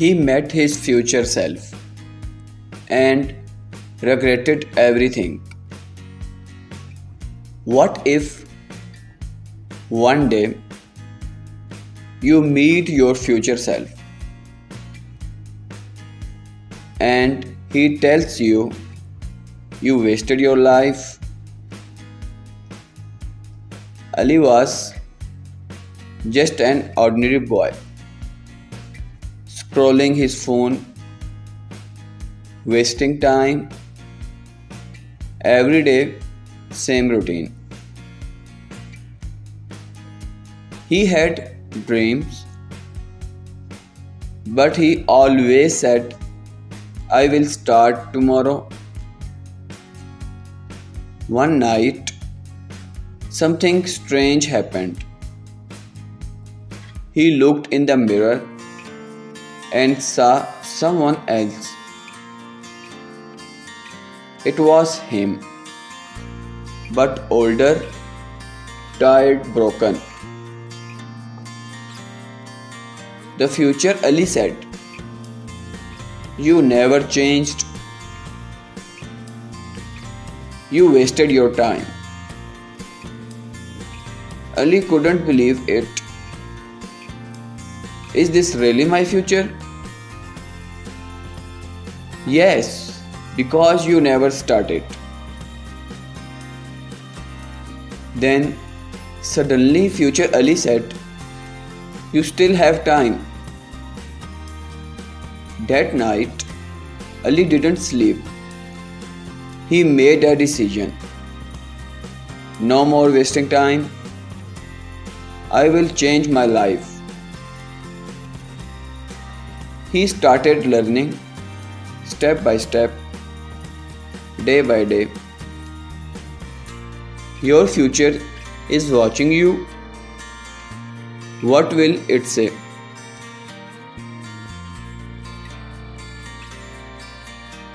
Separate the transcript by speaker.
Speaker 1: He met his future self and regretted everything. What if one day you meet your future self and he tells you you wasted your life? Ali was just an ordinary boy, scrolling his phone, wasting time, every day, same routine. He had dreams, but he always said, I will start tomorrow. One night, something strange happened. He looked in the mirror and saw someone else. It was him, but older, tired, broken. The future Ali said, You never changed. You wasted your time. Ali couldn't believe it. Is this really my future? Yes, because you never started. Then suddenly future Ali said, You still have time. That night, Ali didn't sleep. He made a decision. No more wasting time. I will change my life. He started learning step by step, day by day. Your future is watching you. What will it say?